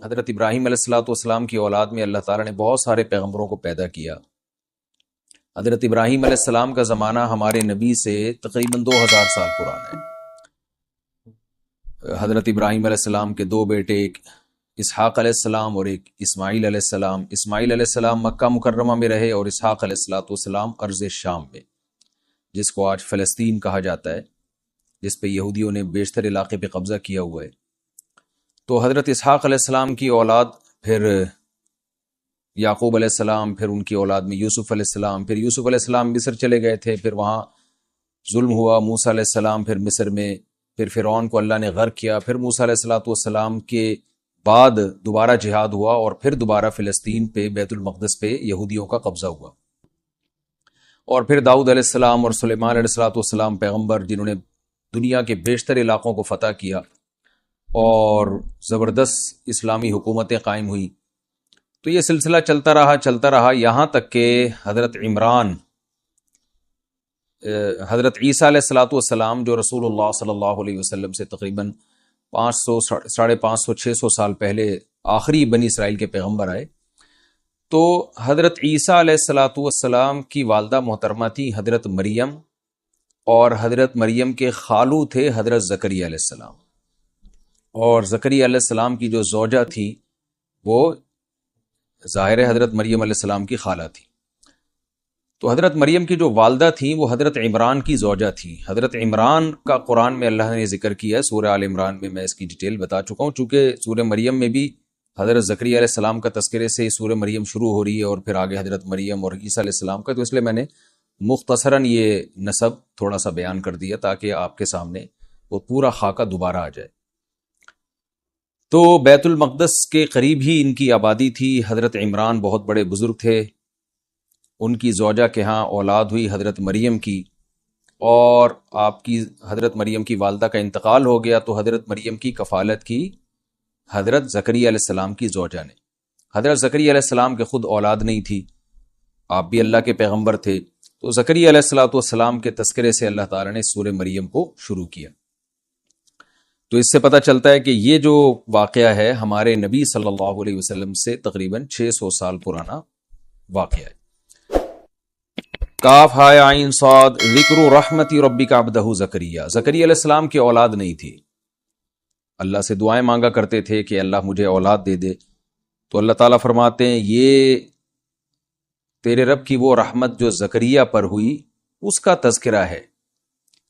حضرت ابراہیم علیہ الصلوۃ والسلام کی اولاد میں اللہ تعالیٰ نے بہت سارے پیغمبروں کو پیدا کیا۔ حضرت ابراہیم علیہ السلام کا زمانہ ہمارے نبی سے تقریباً 2000 سال پرانا ہے۔ حضرت ابراہیم علیہ السلام کے دو بیٹے، ایک اسحاق علیہ السلام اور ایک اسماعیل علیہ السلام۔ اسماعیل علیہ السلام مکہ مکرمہ میں رہے اور اسحاق علیہ الصلوۃ والسلام ارض شام میں، جس کو آج فلسطین کہا جاتا ہے، جس پہ یہودیوں نے بیشتر علاقے پہ قبضہ کیا ہوا ہے۔ تو حضرت اسحاق علیہ السلام کی اولاد، پھر یعقوب علیہ السلام، پھر ان کی اولاد میں یوسف علیہ السلام، پھر یوسف علیہ السلام مصر چلے گئے تھے، پھر وہاں ظلم ہوا، موسیٰ علیہ السلام پھر مصر میں، پھر فرعون کو اللہ نے غرق کیا، پھر موسیٰ علیہ الصلوۃ والسلام کے بعد دوبارہ جہاد ہوا اور پھر دوبارہ فلسطین پہ بیت المقدس پہ یہودیوں کا قبضہ ہوا۔ اور پھر داؤد علیہ السلام اور سلیمان علیہ الصلوۃ والسلام پیغمبر، جنہوں نے دنیا کے بیشتر علاقوں کو فتح کیا اور زبردست اسلامی حکومتیں قائم ہوئیں۔ تو یہ سلسلہ چلتا رہا یہاں تک کہ حضرت عمران، حضرت عیسیٰ علیہ الصلوۃ والسلام جو رسول اللہ صلی اللہ علیہ وسلم سے تقریباً 500 550 600 سال پہلے آخری بنی اسرائیل کے پیغمبر آئے، تو حضرت عیسیٰ علیہ الصلوۃ والسلام کی والدہ محترمہ تھی حضرت مریم، اور حضرت مریم کے خالو تھے حضرت زکریا علیہ السلام، اور زکریا علیہ السلام کی جو زوجہ تھی وہ ظاہر حضرت مریم علیہ السلام کی خالہ تھی۔ تو حضرت مریم کی جو والدہ تھیں وہ حضرت عمران کی زوجہ تھی۔ حضرت عمران کا قرآن میں اللہ نے ذکر کیا ہے، سورہ آل عمران میں میں اس کی ڈیٹیل بتا چکا ہوں، چونکہ سورہ مریم میں بھی حضرت زکریا علیہ السلام کا تذکرے سے سورہ مریم شروع ہو رہی ہے اور پھر آگے حضرت مریم اور عیسیٰ علیہ السلام کا، تو اس لیے میں نے مختصراً یہ نسب تھوڑا سا بیان کر دیا تاکہ آپ کے سامنے وہ پورا خاکہ دوبارہ آ جائے۔ تو بیت المقدس کے قریب ہی ان کی آبادی تھی۔ حضرت عمران بہت بڑے بزرگ تھے، ان کی زوجہ کے ہاں اولاد ہوئی حضرت مریم کی، اور آپ کی حضرت مریم کی والدہ کا انتقال ہو گیا، تو حضرت مریم کی کفالت کی حضرت زکریا علیہ السلام کی زوجہ نے۔ حضرت زکریا علیہ السلام کے خود اولاد نہیں تھی، آپ بھی اللہ کے پیغمبر تھے، تو زکریا علیہ الصلوۃ والسلام کے تذکرے سے اللہ تعالیٰ نے سورہ مریم کو شروع کیا۔ تو اس سے پتہ چلتا ہے کہ یہ جو واقعہ ہے ہمارے نبی صلی اللہ علیہ وسلم سے تقریباً 600 سال پرانا واقعہ ہے۔ کاف ہا یا عین صاد ذکر رحمت ربک عبدہ زکریا۔ زکریا علیہ السلام کی اولاد نہیں تھی، اللہ سے دعائیں مانگا کرتے تھے کہ اللہ مجھے اولاد دے دے، تو اللہ تعالیٰ فرماتے ہیں یہ تیرے رب کی وہ رحمت جو زکریا پر ہوئی اس کا تذکرہ ہے،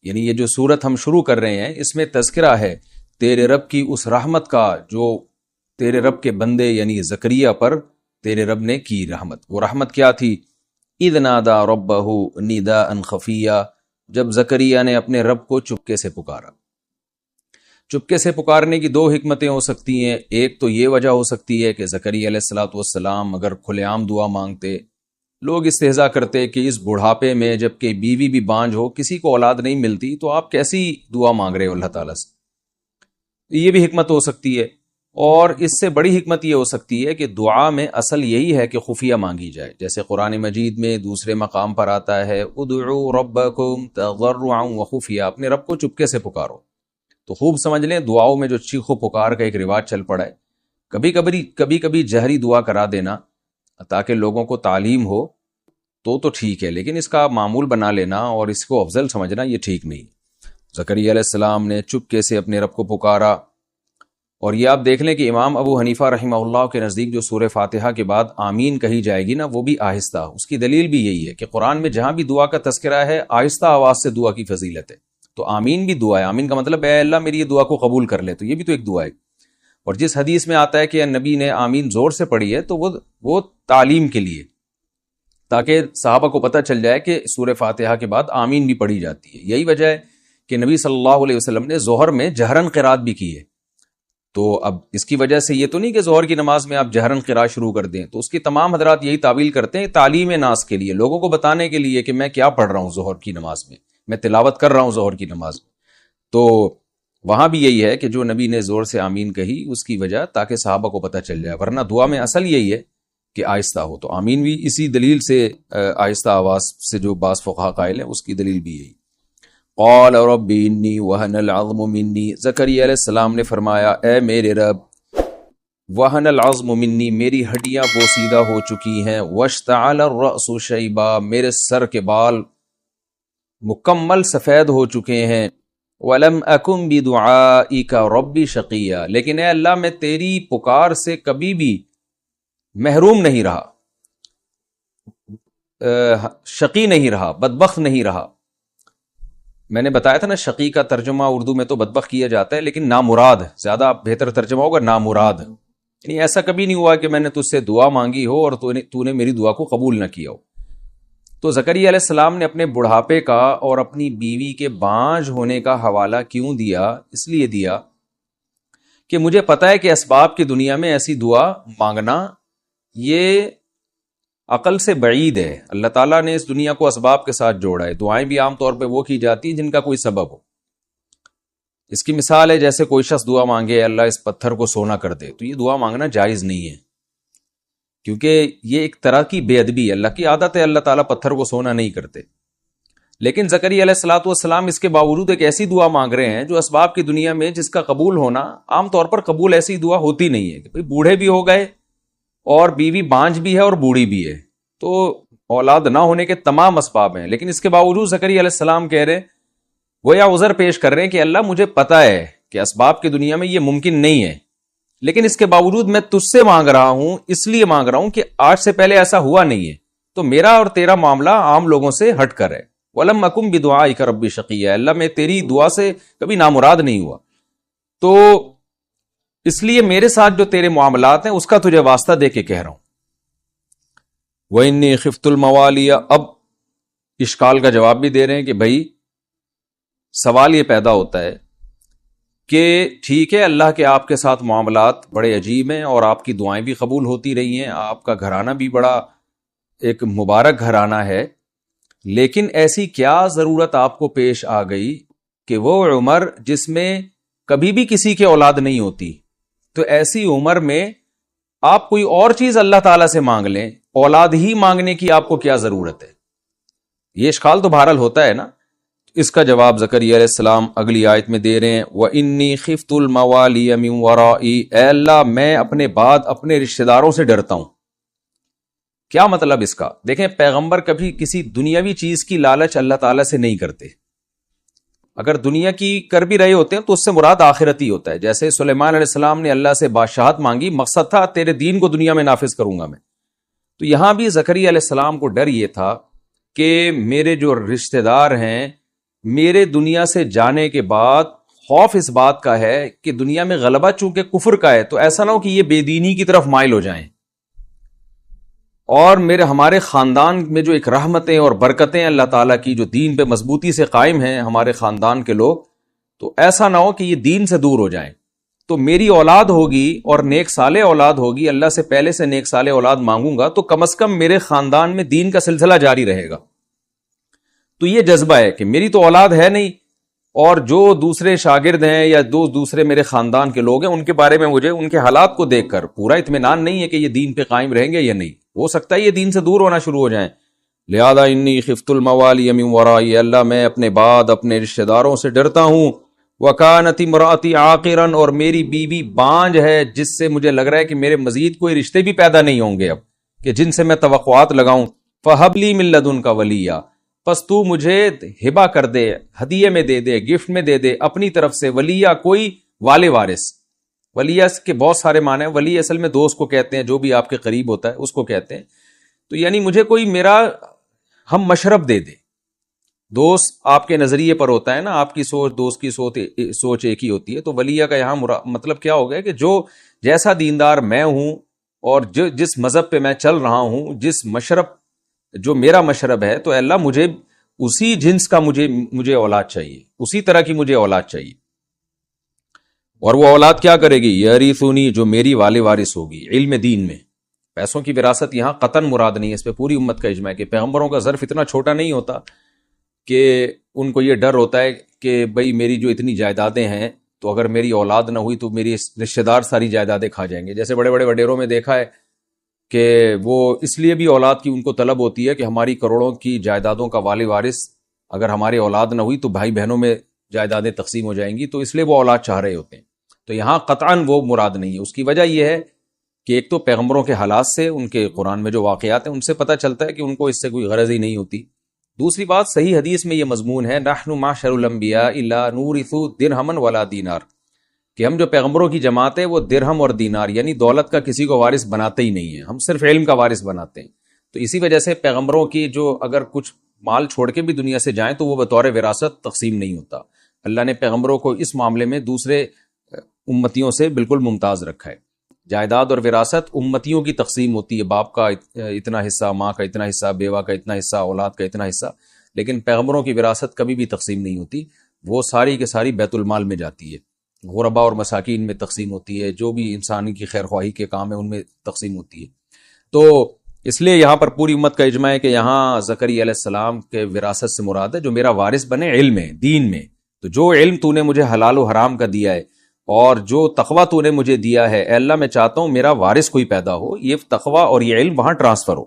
یعنی یہ جو سورت ہم شروع کر رہے ہیں اس میں تذکرہ ہے تیرے رب کی اس رحمت کا جو تیرے رب کے بندے یعنی زکریا پر تیرے رب نے کی رحمت۔ وہ رحمت کیا تھی؟ اذ نادا ربہ نداء خفیہ، جب زکریا نے اپنے رب کو چپکے سے پکارا۔ چپکے سے پکارنے کی دو حکمتیں ہو سکتی ہیں، ایک تو یہ وجہ ہو سکتی ہے کہ زکریا علیہ الصلوۃ والسلام اگر کھلے عام دعا مانگتے، لوگ استہزاء کرتے کہ اس بڑھاپے میں جب کہ بیوی بھی بانجھ ہو، کسی کو اولاد نہیں ملتی، تو آپ کیسی دعا مانگ رہے ہو اللہ تعالیٰ سے، یہ بھی حکمت ہو سکتی ہے۔ اور اس سے بڑی حکمت یہ ہو سکتی ہے کہ دعا میں اصل یہی ہے کہ خفیہ مانگی جائے، جیسے قرآن مجید میں دوسرے مقام پر آتا ہے ادعوا ربکم تضرعا وخفیہ، اپنے رب کو چپکے سے پکارو۔ تو خوب سمجھ لیں دعاؤں میں جو چیخ و پکار کا ایک رواج چل پڑا ہے، کبھی کبھی جہری دعا کرا دینا تاکہ لوگوں کو تعلیم ہو تو ٹھیک ہے، لیکن اس کا معمول بنا لینا اور اس کو افضل سمجھنا یہ ٹھیک نہیں۔ زکریا علیہ السلام نے چپکے سے اپنے رب کو پکارا، اور یہ آپ دیکھ لیں کہ امام ابو حنیفہ رحمہ اللہ کے نزدیک جو سورہ فاتحہ کے بعد آمین کہی جائے گی نا، وہ بھی آہستہ، اس کی دلیل بھی یہی ہے کہ قرآن میں جہاں بھی دعا کا تذکرہ ہے آہستہ آواز سے دعا کی فضیلت ہے۔ تو آمین بھی دعا ہے، آمین کا مطلب اے اللہ میری یہ دعا کو قبول کر لے، تو یہ بھی تو ایک دعا ہے۔ اور جس حدیث میں آتا ہے کہ نبی نے آمین زور سے پڑھی ہے، تو وہ تعلیم کے لیے، تاکہ صحابہ کو پتہ چل جائے کہ سورہ فاتحہ کے بعد آمین بھی پڑھی جاتی ہے۔ یہی وجہ ہے کہ نبی صلی اللہ علیہ وسلم نے ظہر میں جہرن قرات بھی کی ہے۔ تو اب اس کی وجہ سے یہ تو نہیں کہ ظہر کی نماز میں آپ جہرن قرات شروع کر دیں، تو اس کی تمام حضرات یہی تعویل کرتے ہیں تعلیم ناس کے لیے، لوگوں کو بتانے کے لیے کہ میں کیا پڑھ رہا ہوں ظہر کی نماز میں تلاوت کر رہا ہوں ظہر کی نماز میں۔ تو وہاں بھی یہی ہے کہ جو نبی نے زور سے آمین کہی اس کی وجہ تاکہ صحابہ کو پتہ چل جائے، ورنہ دعا میں اصل یہی ہے کہ آہستہ ہو۔ تو آمین بھی اسی دلیل سے، آہستہ آواز سے جو بعض فقہا قائل ہیں اس کی دلیل بھی یہی۔ قال رب انی وہن العظم منی، زکریا علیہ السلام نے فرمایا اے میرے رب وہن العظم منی، میری ہڈیاں بوسیدہ ہو چکی ہیں، واشتعل الرأس شیبا، میرے سر کے بال مکمل سفید ہو چکے ہیں، وَلَمْ أَكُنْ بِدُعَائِكَ رَبِّ شَقِيًّا، لیکن اے اللہ میں تیری پکار سے کبھی بھی محروم نہیں رہا، شقی نہیں رہا، بدبخت نہیں رہا۔ میں نے بتایا تھا نا شقی کا ترجمہ اردو میں تو بدبخت کیا جاتا ہے، لیکن نامراد زیادہ بہتر ترجمہ ہوگا، نامراد، یعنی ایسا کبھی نہیں ہوا کہ میں نے تجھ سے دعا مانگی ہو اور تو نے میری دعا کو قبول نہ کیا ہو۔ تو زکریا علیہ السلام نے اپنے بڑھاپے کا اور اپنی بیوی کے بانجھ ہونے کا حوالہ کیوں دیا؟ اس لیے دیا کہ مجھے پتا ہے کہ اسباب کی دنیا میں ایسی دعا مانگنا یہ عقل سے بعید ہے۔ اللہ تعالیٰ نے اس دنیا کو اسباب کے ساتھ جوڑا ہے، دعائیں بھی عام طور پہ وہ کی جاتی ہیں جن کا کوئی سبب ہو۔ اس کی مثال ہے جیسے کوئی شخص دعا مانگے اللہ اس پتھر کو سونا کر دے، تو یہ دعا مانگنا جائز نہیں ہے، کیونکہ یہ ایک طرح کی بے ادبی ہے۔ اللہ کی عادت ہے اللہ تعالیٰ پتھر کو سونا نہیں کرتے، لیکن زکریا علیہ الصلوۃ والسلام اس کے باوجود ایک ایسی دعا مانگ رہے ہیں جو اسباب کی دنیا میں جس کا قبول ہونا عام طور پر قبول ایسی دعا ہوتی نہیں ہے کہ بھئی بوڑھے بھی ہو گئے اور بیوی بانجھ بھی ہے اور بوڑھی بھی ہے، تو اولاد نہ ہونے کے تمام اسباب ہیں، لیکن اس کے باوجود زکریا علیہ السلام کہہ رہے گویا عذر پیش کر رہے ہیں کہ اللہ مجھے پتا ہے کہ اسباب کی دنیا میں یہ ممکن نہیں ہے، لیکن اس کے باوجود میں تجھ سے مانگ رہا ہوں، اس لیے مانگ رہا ہوں کہ آج سے پہلے ایسا ہوا نہیں ہے، تو میرا اور تیرا معاملہ عام لوگوں سے ہٹ کر ہے۔ وَلَمْ أَكُنْ بِدُعَائِكَ رَبِّ شَقِيًّا، اللہ میں تیری دعا سے کبھی نامراد نہیں ہوا، تو اس لیے میرے ساتھ جو تیرے معاملات ہیں اس کا تجھے واسطہ دے کے کہہ رہا ہوں۔ وَإِنِّي خِفْتُ الْمَوَالِيَ، اب اشکال کا جواب بھی دے رہے ہیں کہ بھائی سوال یہ پیدا ہوتا ہے کہ ٹھیک ہے اللہ کے آپ کے ساتھ معاملات بڑے عجیب ہیں اور آپ کی دعائیں بھی قبول ہوتی رہی ہیں، آپ کا گھرانہ بھی بڑا ایک مبارک گھرانہ ہے، لیکن ایسی کیا ضرورت آپ کو پیش آ گئی کہ وہ عمر جس میں کبھی بھی کسی کے اولاد نہیں ہوتی، تو ایسی عمر میں آپ کوئی اور چیز اللہ تعالیٰ سے مانگ لیں، اولاد ہی مانگنے کی آپ کو کیا ضرورت ہے؟ یہ اشکال تو بہرحال ہوتا ہے نا۔ اس کا جواب زکریا علیہ السلام اگلی آیت میں دے رہے ہیں، وَإِنِّي خِفْتُ الْمَوَالِيَ مِنْ وَرَائِي، اے اللہ میں اپنے بعد اپنے رشتہ داروں سے ڈرتا ہوں۔ کیا مطلب اس کا؟ دیکھیں پیغمبر کبھی کسی دنیاوی چیز کی لالچ اللہ تعالیٰ سے نہیں کرتے، اگر دنیا کی کر بھی رہے ہوتے ہیں تو اس سے مراد آخرت ہی ہوتا ہے۔ جیسے سلیمان علیہ السلام نے اللہ سے بادشاہت مانگی، مقصد تھا تیرے دین کو دنیا میں نافذ کروں گا میں، تو یہاں بھی زکریا علیہ السلام کو ڈر یہ تھا کہ میرے جو رشتہ دار ہیں میرے دنیا سے جانے کے بعد خوف اس بات کا ہے کہ دنیا میں غلبہ چونکہ کفر کا ہے تو ایسا نہ ہو کہ یہ بے دینی کی طرف مائل ہو جائیں، اور ہمارے خاندان میں جو ایک رحمتیں اور برکتیں اللہ تعالیٰ کی جو دین پہ مضبوطی سے قائم ہیں ہمارے خاندان کے لوگ، تو ایسا نہ ہو کہ یہ دین سے دور ہو جائیں، تو میری اولاد ہوگی اور نیک صالح اولاد ہوگی، اللہ سے پہلے سے نیک صالح اولاد مانگوں گا تو کم از کم میرے خاندان میں دین کا سلسلہ جاری رہے گا۔ تو یہ جذبہ ہے کہ میری تو اولاد ہے نہیں، اور جو دوسرے شاگرد ہیں یا دوسرے میرے خاندان کے لوگ ہیں ان کے بارے میں مجھے ان کے حالات کو دیکھ کر پورا اطمینان نہیں ہے کہ یہ دین پہ قائم رہیں گے یا نہیں، ہو سکتا ہے یہ دین سے دور ہونا شروع ہو جائیں۔ لہذا انی خفت الموالی من ورائی، اللہ میں اپنے بعد اپنے رشتہ داروں سے ڈرتا ہوں۔ وکانت امراتی عاقرا، اور میری بیوی بانجھ ہے جس سے مجھے لگ رہا ہے کہ میرے مزید کوئی رشتے بھی پیدا نہیں ہوں گے اب کہ جن سے میں توقعات لگاؤں۔ فہب لی من لدنک ولیہ، پس تو مجھے ہبہ کر دے، ہدیے میں دے دے، گفٹ میں دے دے اپنی طرف سے، ولیہ کوئی والے وارث۔ ولیہ کے بہت سارے معنی ہیں، ولی اصل میں دوست کو کہتے ہیں، جو بھی آپ کے قریب ہوتا ہے اس کو کہتے ہیں، تو یعنی مجھے کوئی میرا ہم مشرب دے دے۔ دوست آپ کے نظریے پر ہوتا ہے نا، آپ کی سوچ دوست کی سوچ ایک ہی ہوتی ہے، تو ولیہ کا یہاں مطلب کیا ہو گیا کہ جو جیسا دیندار میں ہوں اور جس مذہب پہ میں چل رہا ہوں، جس مشرب جو میرا مشرب ہے، تو اللہ مجھے اسی جنس کا مجھے اولاد چاہیے، اسی طرح کی مجھے اولاد چاہیے۔ اور وہ اولاد کیا کرے گی؟ یریثنی، جو میری والے وارث ہوگی علم دین میں۔ پیسوں کی وراثت یہاں قطعاً مراد نہیں ہے، اس پہ پوری امت کا اجماع ہے کہ پیغمبروں کا ظرف اتنا چھوٹا نہیں ہوتا کہ ان کو یہ ڈر ہوتا ہے کہ بھئی میری جو اتنی جائیدادیں ہیں تو اگر میری اولاد نہ ہوئی تو میری رشتہ دار ساری جائیدادیں کھا جائیں گے۔ جیسے بڑے بڑے وڈیروں میں دیکھا ہے کہ وہ اس لیے بھی اولاد کی ان کو طلب ہوتی ہے کہ ہماری کروڑوں کی جائیدادوں کا والے وارث اگر ہماری اولاد نہ ہوئی تو بھائی بہنوں میں جائیدادیں تقسیم ہو جائیں گی، تو اس لیے وہ اولاد چاہ رہے ہوتے ہیں۔ تو یہاں قطعاً وہ مراد نہیں ہے، اس کی وجہ یہ ہے کہ ایک تو پیغمبروں کے حالات سے، ان کے قرآن میں جو واقعات ہیں ان سے پتہ چلتا ہے کہ ان کو اس سے کوئی غرض ہی نہیں ہوتی. دوسری بات، صحیح حدیث میں یہ مضمون ہے، نحن معشر الانبیاء لا نورث درہما ولا دینار، کہ ہم جو پیغمبروں کی جماعت ہے وہ درہم اور دینار یعنی دولت کا کسی کو وارث بناتے ہی نہیں ہیں، ہم صرف علم کا وارث بناتے ہیں. تو اسی وجہ سے پیغمبروں کی جو اگر کچھ مال چھوڑ کے بھی دنیا سے جائیں تو وہ بطور وراثت تقسیم نہیں ہوتا. اللہ نے پیغمبروں کو اس معاملے میں دوسرے امتیوں سے بالکل ممتاز رکھا ہے. جائیداد اور وراثت امتیوں کی تقسیم ہوتی ہے، باپ کا اتنا حصہ، ماں کا اتنا حصہ، بیوہ کا اتنا حصہ، اولاد کا اتنا حصہ، لیکن پیغمبروں کی وراثت کبھی بھی تقسیم نہیں ہوتی، وہ ساری کے ساری بیت المال میں جاتی ہے، غربا اور مساکین میں تقسیم ہوتی ہے، جو بھی انسانی کی خیر خواہی کے کام ہے ان میں تقسیم ہوتی ہے. تو اس لیے یہاں پر پوری امت کا اجماع ہے کہ یہاں زکریا علیہ السلام کے وراثت سے مراد ہے جو میرا وارث بنے علم میں، دین میں. تو جو علم تو نے مجھے حلال و حرام کا دیا ہے اور جو تقوی تو نے مجھے دیا ہے، اے اللہ میں چاہتا ہوں میرا وارث کوئی پیدا ہو، یہ تقوی اور یہ علم وہاں ٹرانسفر ہو.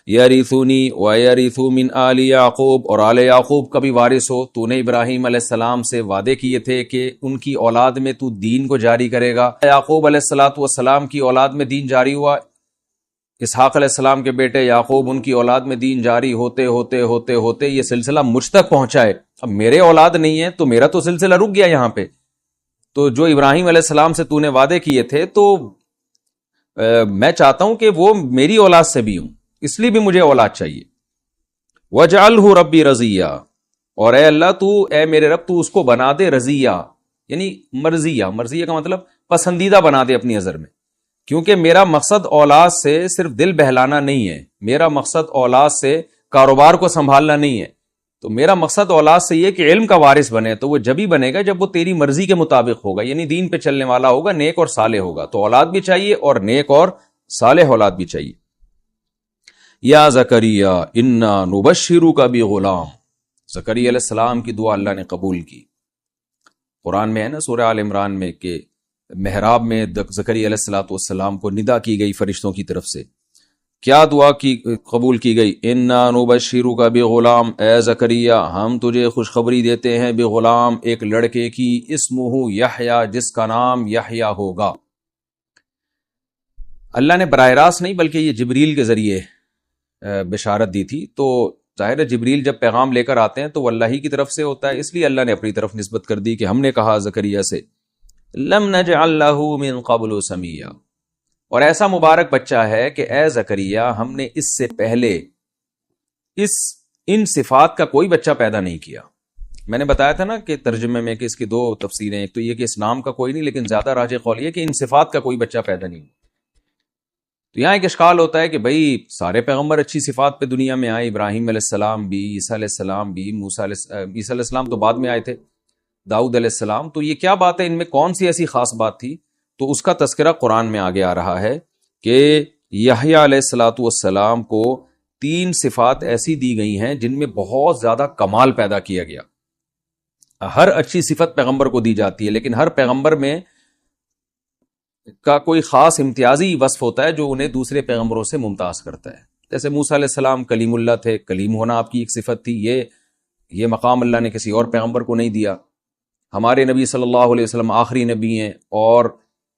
یرثنی ویرث من آل یعقوب، اور آل یعقوب کا بھی وارث ہو. تو نے ابراہیم علیہ السلام سے وعدے کیے تھے کہ ان کی اولاد میں تو دین کو جاری کرے گا. یعقوب علیہ السلام کی اولاد میں دین جاری ہوا، اسحاق علیہ السلام کے بیٹے یعقوب، ان کی اولاد میں دین جاری ہوتے ہوتے ہوتے ہوتے یہ سلسلہ مجھ تک پہنچا ہے. اب میرے اولاد نہیں ہے تو میرا تو سلسلہ رک گیا یہاں پہ. تو جو ابراہیم علیہ السلام سے تو نے وعدے کیے تھے تو میں چاہتا ہوں کہ وہ میری اولاد سے بھی ہوں، اس لیے بھی مجھے اولاد چاہیے. وَجْعَلْهُ رَبِّي رَضِيًّا، اور اے اللہ اے میرے رب تو اس کو بنا دے رضیہ، یعنی مرضیہ کا مطلب پسندیدہ بنا دے اپنی نظر میں. کیونکہ میرا مقصد اولاد سے صرف دل بہلانا نہیں ہے، میرا مقصد اولاد سے کاروبار کو سنبھالنا نہیں ہے. تو میرا مقصد اولاد سے یہ کہ علم کا وارث بنے. تو وہ جب ہی بنے گا جب وہ تیری مرضی کے مطابق ہوگا، یعنی دین پہ چلنے والا ہوگا، نیک اور صالح ہوگا. تو اولاد بھی چاہیے اور نیک اور صالح اولاد بھی چاہیے. یا زکریا انا نبشرک بغلام، زکریا علیہ السلام کی دعا اللہ نے قبول کی. قرآن میں ہے نا سورہ آل عمران میں کہ محراب میں زکریا علیہ السلام کو ندا کی گئی فرشتوں کی طرف سے. کیا دعا کی قبول کی گئی؟ انا نبشرک بغلام، اے زکریا ہم تجھے خوشخبری دیتے ہیں بغلام، ایک لڑکے کی، اسمہ یحییٰ، جس کا نام یحییٰ ہوگا. اللہ نے براہ راست نہیں بلکہ یہ جبریل کے ذریعے بشارت دی تھی. تو ظاہر ہے جبریل جب پیغام لے کر آتے ہیں تو وہ اللہ ہی کی طرف سے ہوتا ہے، اس لیے اللہ نے اپنی طرف نسبت کر دی کہ ہم نے کہا زکریا سے لم نجعل له من قبل سمیا، اور ایسا مبارک بچہ ہے کہ اے زکریا ہم نے اس سے پہلے ان صفات کا کوئی بچہ پیدا نہیں کیا. میں نے بتایا تھا نا کہ ترجمے میں کہ اس کی دو تفسیریں، ایک تو یہ کہ اس نام کا کوئی نہیں، لیکن زیادہ راجح قول یہ کہ ان صفات کا کوئی بچہ پیدا نہیں. تو یہاں ایک اشکال ہوتا ہے کہ بھئی سارے پیغمبر اچھی صفات پہ دنیا میں آئے، ابراہیم علیہ السلام بھی، عیسیٰ علیہ السلام بھی، عیسیٰ علیہ السلام تو بعد میں آئے تھے، داؤد علیہ السلام. تو یہ کیا بات ہے، ان میں کون سی ایسی خاص بات تھی؟ تو اس کا تذکرہ قرآن میں آگے آ رہا ہے کہ یحییٰ علیہ السلام کو 3 صفات ایسی دی گئی ہیں جن میں بہت زیادہ کمال پیدا کیا گیا. ہر اچھی صفت پیغمبر کو دی جاتی ہے، لیکن ہر پیغمبر میں کا کوئی خاص امتیازی وصف ہوتا ہے جو انہیں دوسرے پیغمبروں سے ممتاز کرتا ہے. جیسے موسیٰ علیہ السلام کلیم اللہ تھے، کلیم ہونا آپ کی ایک صفت تھی، یہ مقام اللہ نے کسی اور پیغمبر کو نہیں دیا. ہمارے نبی صلی اللہ علیہ وسلم آخری نبی ہیں، اور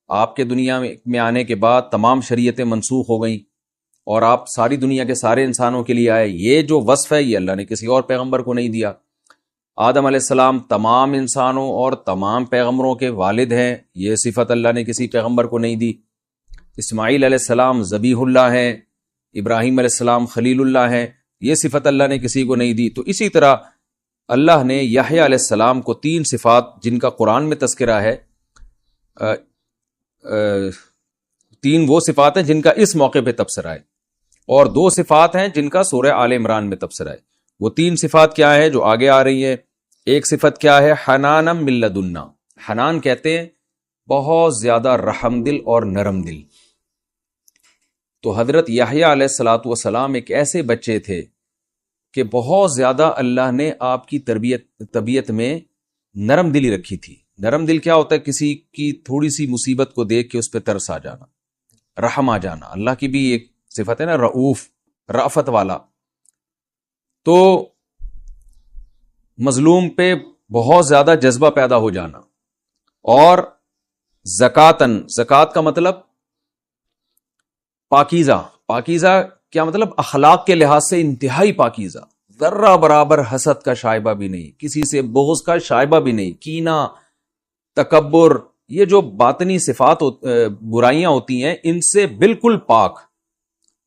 آپ کے دنیا میں آنے کے بعد تمام شریعتیں منسوخ ہو گئیں اور آپ ساری دنیا کے سارے انسانوں کے لیے آئے. یہ جو وصف ہے یہ اللہ نے کسی اور پیغمبر کو نہیں دیا. آدم علیہ السلام تمام انسانوں اور تمام پیغمبروں کے والد ہیں، یہ صفت اللہ نے کسی پیغمبر کو نہیں دی. اسماعیل علیہ السلام ذبیح اللہ ہیں، ابراہیم علیہ السلام خلیل اللہ ہیں، یہ صفت اللہ نے کسی کو نہیں دی. تو اسی طرح اللہ نے یحییٰ علیہ السلام کو 3 صفات جن کا قرآن میں تذکرہ ہے، 3 وہ صفات ہیں جن کا اس موقع پہ تبصرہ ہے، اور 2 صفات ہیں جن کا سورہ آل عمران میں تبصرہ ہے. وہ 3 صفات کیا ہے جو آگے آ رہی ہیں؟ ایک صفت کیا ہے؟ حنانم من لدنا. حنان کہتے ہیں بہت زیادہ رحم دل اور نرم دل. تو حضرت یحییٰ علیہ السلام ایک ایسے بچے تھے کہ بہت زیادہ اللہ نے آپ کی طبیعت میں نرم دلی رکھی تھی. نرم دل کیا ہوتا ہے؟ کسی کی تھوڑی سی مصیبت کو دیکھ کے اس پہ ترس آ جانا، رحم آ جانا. اللہ کی بھی ایک صفت ہے نا، رؤوف، رأفت والا. تو مظلوم پہ بہت زیادہ جذبہ پیدا ہو جانا. اور زکات کا مطلب پاکیزہ، پاکیزہ کیا مطلب؟ اخلاق کے لحاظ سے انتہائی پاکیزہ، ذرہ برابر حسد کا شائبہ بھی نہیں، کسی سے بغض کا شائبہ بھی نہیں، کینہ، تکبر، یہ جو باطنی صفات برائیاں ہوتی ہیں ان سے بالکل پاک،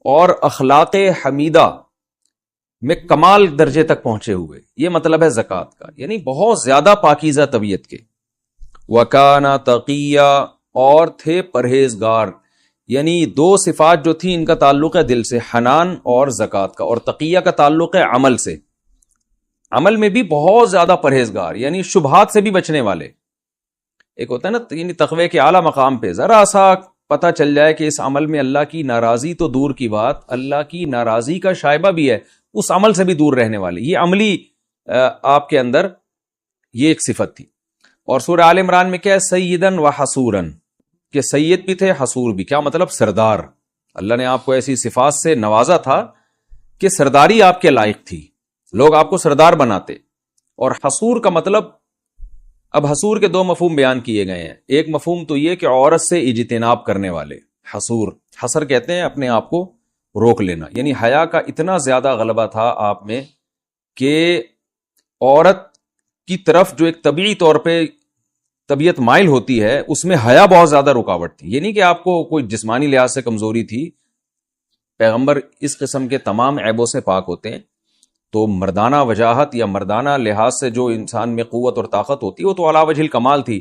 اور اخلاق حمیدہ میں کمال درجے تک پہنچے ہوئے، یہ مطلب ہے زکوٰۃ کا، یعنی بہت زیادہ پاکیزہ طبیعت کے۔ وَكَانَ تَقِيًّا، اور تھے پرہیزگار، یعنی دو صفات جو تھیں ان کا تعلق ہے دل سے، حنان اور زکوٰۃ کا، اور تقیہ کا تعلق ہے عمل سے، عمل میں بھی بہت زیادہ پرہیزگار، یعنی شبہات سے بھی بچنے والے۔ ایک ہوتا ہے نا یعنی تقوی کے اعلیٰ مقام پہ ذرا سا پتہ چل جائے کہ اس عمل میں اللہ کی ناراضی تو دور کی بات، اللہ کی ناراضی کا شائبہ بھی ہے، اس عمل سے بھی دور رہنے والے، یہ عملی آپ کے اندر یہ ایک صفت تھی۔ اور سورہ آل عمران میں کیا ہے؟ سیدن و حصوراً، کہ سید بھی تھے، حصور بھی، کیا مطلب؟ سردار۔ اللہ نے آپ کو ایسی صفات سے نوازا تھا کہ سرداری آپ کے لائق تھی، لوگ آپ کو سردار بناتے۔ اور حصور کا مطلب، اب حصور کے دو مفہوم بیان کیے گئے ہیں، ایک مفہوم تو یہ کہ عورت سے اجتناب کرنے والے، حصور، حصر کہتے ہیں اپنے آپ کو روک لینا، یعنی حیا کا اتنا زیادہ غلبہ تھا آپ میں کہ عورت کی طرف جو ایک طبیعی طور پہ طبیعت مائل ہوتی ہے اس میں حیا بہت زیادہ رکاوٹ تھی، یہ نہیں کہ آپ کو کوئی جسمانی لحاظ سے کمزوری تھی، پیغمبر اس قسم کے تمام عیبوں سے پاک ہوتے ہیں۔ تو مردانہ وجاہت یا مردانہ لحاظ سے جو انسان میں قوت اور طاقت ہوتی ہے وہ تو علی وجہ الکمال تھی،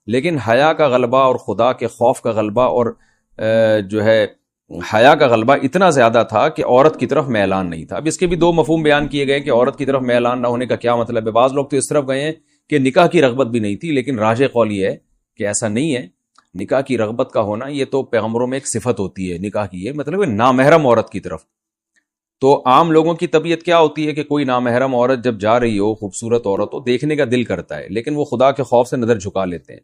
لیکن حیا کا غلبہ اور خدا کے خوف کا غلبہ اور جو ہے حیا کا غلبہ اتنا زیادہ تھا کہ عورت کی طرف میلان نہیں تھا۔ اب اس کے بھی دو مفہوم بیان کیے گئے کہ عورت کی طرف میلان نہ ہونے کا کیا مطلب ہے۔ بعض لوگ تو اس طرف گئے ہیں کہ نکاح کی رغبت بھی نہیں تھی، لیکن راجح قول یہ ہے کہ ایسا نہیں ہے، نکاح کی رغبت کا ہونا یہ تو پیغمبروں میں ایک صفت ہوتی ہے، نکاح کی، یہ مطلب ہے نامحرم عورت کی طرف۔ تو عام لوگوں کی طبیعت کیا ہوتی ہے کہ کوئی نامحرم عورت جب جا رہی ہو، خوبصورت عورت ہو، دیکھنے کا دل کرتا ہے، لیکن وہ خدا کے خوف سے نظر جھکا لیتے ہیں۔